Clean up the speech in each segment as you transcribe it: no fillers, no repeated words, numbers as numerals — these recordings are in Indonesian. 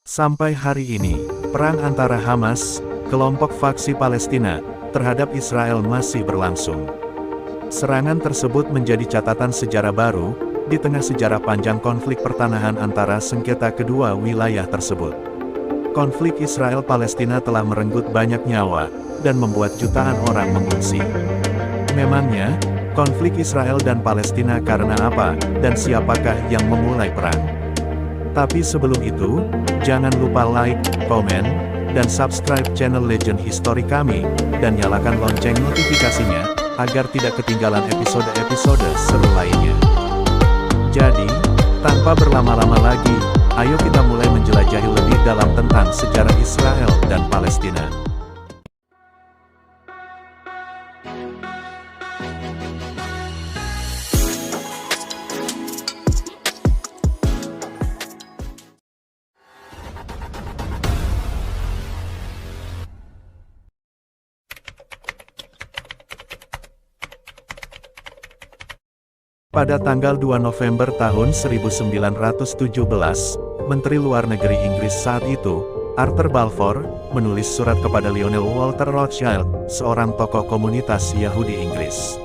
Sampai hari ini, perang antara Hamas, kelompok faksi Palestina, terhadap Israel masih berlangsung. Serangan tersebut menjadi catatan sejarah baru, di tengah sejarah panjang konflik pertanahan antara sengketa kedua wilayah tersebut. Konflik Israel-Palestina telah merenggut banyak nyawa, dan membuat jutaan orang mengungsi. Memangnya, konflik Israel dan Palestina karena apa, dan siapakah yang memulai perang? Tapi sebelum itu, jangan lupa like, komen, dan subscribe channel Legend History kami, dan nyalakan lonceng notifikasinya, agar tidak ketinggalan episode-episode seru lainnya. Jadi, tanpa berlama-lama lagi, ayo kita mulai menjelajahi lebih dalam tentang sejarah Israel dan Palestina. Pada tanggal 2 November tahun 1917, Menteri Luar Negeri Inggris saat itu, Arthur Balfour, menulis surat kepada Lionel Walter Rothschild, seorang tokoh komunitas Yahudi Inggris.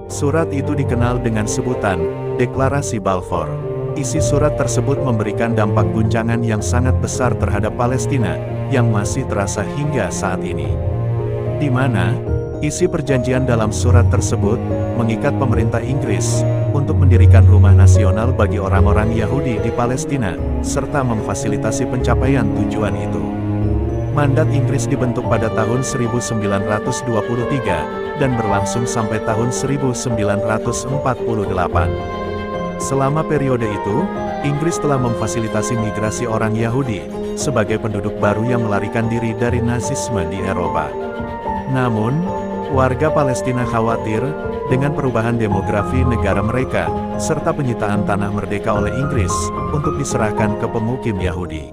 Surat itu dikenal dengan sebutan, Deklarasi Balfour. Isi surat tersebut memberikan dampak guncangan yang sangat besar terhadap Palestina, yang masih terasa hingga saat ini. Di mana, isi perjanjian dalam surat tersebut, mengikat pemerintah Inggris, untuk mendirikan rumah nasional bagi orang-orang Yahudi di Palestina, serta memfasilitasi pencapaian tujuan itu. Mandat Inggris dibentuk pada tahun 1923, dan berlangsung sampai tahun 1948. Selama periode itu, Inggris telah memfasilitasi migrasi orang Yahudi, sebagai penduduk baru yang melarikan diri dari Nazisme di Eropa. Namun, warga Palestina khawatir, dengan perubahan demografi negara mereka, serta penyitaan tanah merdeka oleh Inggris, untuk diserahkan ke pemukim Yahudi.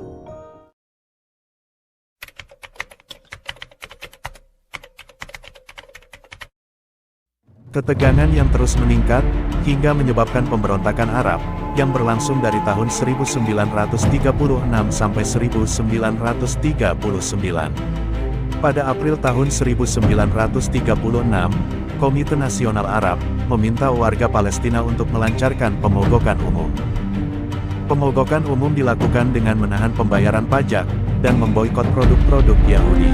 Ketegangan yang terus meningkat, hingga menyebabkan pemberontakan Arab, yang berlangsung dari tahun 1936 sampai 1939. Pada April tahun 1936, Komite Nasional Arab, meminta warga Palestina untuk melancarkan pemogokan umum. Pemogokan umum dilakukan dengan menahan pembayaran pajak, dan memboikot produk-produk Yahudi.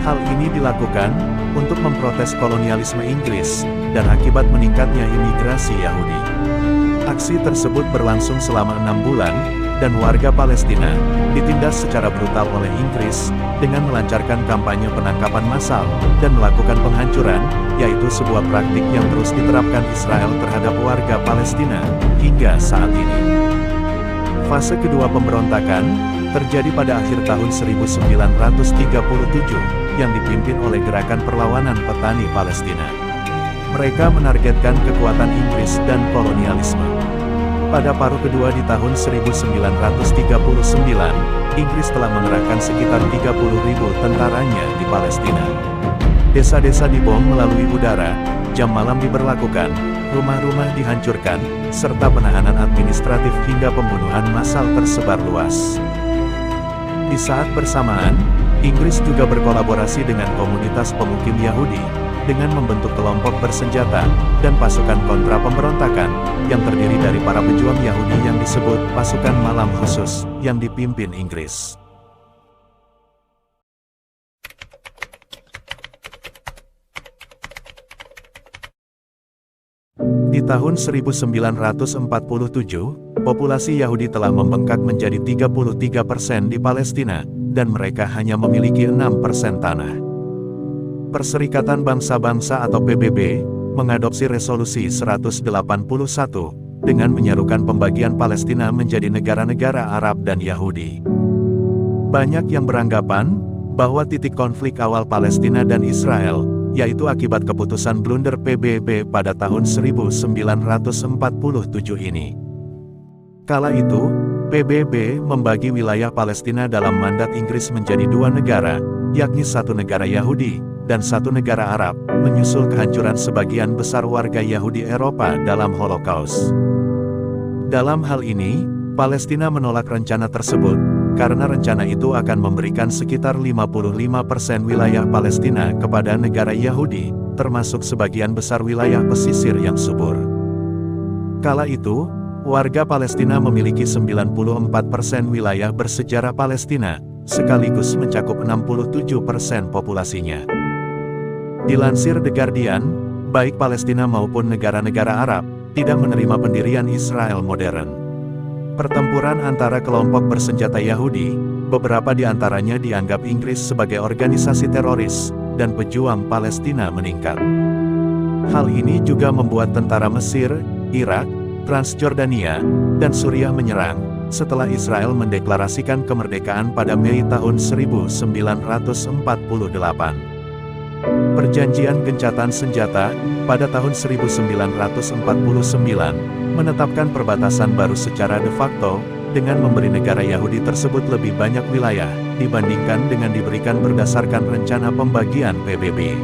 Hal ini dilakukan, untuk memprotes kolonialisme Inggris, dan akibat meningkatnya imigrasi Yahudi. Aksi tersebut berlangsung selama 6 bulan, dan warga Palestina, ditindas secara brutal oleh Inggris, dengan melancarkan kampanye penangkapan massal, dan melakukan penghancuran, yaitu sebuah praktik yang terus diterapkan Israel terhadap warga Palestina, hingga saat ini. Fase kedua pemberontakan, terjadi pada akhir tahun 1937, yang dipimpin oleh Gerakan Perlawanan Petani Palestina. Mereka menargetkan kekuatan Inggris dan kolonialisme. Pada paruh kedua di tahun 1939, Inggris telah mengerahkan sekitar 30.000 tentaranya di Palestina. Desa-desa dibom melalui udara, jam malam diberlakukan, rumah-rumah dihancurkan, serta penahanan administratif hingga pembunuhan massal tersebar luas. Di saat bersamaan, Inggris juga berkolaborasi dengan komunitas pemukim Yahudi, dengan membentuk kelompok bersenjata, dan pasukan kontra pemberontakan, yang terdiri dari para pejuang Yahudi yang disebut Pasukan Malam Khusus, yang dipimpin Inggris. Di tahun 1947, populasi Yahudi telah membengkak menjadi 33% di Palestina, dan mereka hanya memiliki 6% tanah. Perserikatan Bangsa-Bangsa atau PBB, mengadopsi resolusi 181, dengan menyerukan pembagian Palestina menjadi negara-negara Arab dan Yahudi. Banyak yang beranggapan, bahwa titik konflik awal Palestina dan Israel, yaitu akibat keputusan blunder PBB pada tahun 1947 ini. Kala itu, PBB membagi wilayah Palestina dalam mandat Inggris menjadi 2 negara, yakni satu negara Yahudi, dan satu negara Arab, menyusul kehancuran sebagian besar warga Yahudi Eropa dalam Holocaust. Dalam hal ini, Palestina menolak rencana tersebut, karena rencana itu akan memberikan sekitar 55% wilayah Palestina kepada negara Yahudi, termasuk sebagian besar wilayah pesisir yang subur. Kala itu, warga Palestina memiliki 94% wilayah bersejarah Palestina, sekaligus mencakup 67% populasinya. Dilansir The Guardian, baik Palestina maupun negara-negara Arab, tidak menerima pendirian Israel modern. Pertempuran antara kelompok bersenjata Yahudi, beberapa di antaranya dianggap Inggris sebagai organisasi teroris, dan pejuang Palestina meningkat. Hal ini juga membuat tentara Mesir, Irak, Transjordania, dan Suriah menyerang, setelah Israel mendeklarasikan kemerdekaan pada Mei tahun 1948. Perjanjian Gencatan Senjata, pada tahun 1949, menetapkan perbatasan baru secara de facto, dengan memberi negara Yahudi tersebut lebih banyak wilayah, dibandingkan dengan diberikan berdasarkan rencana pembagian PBB.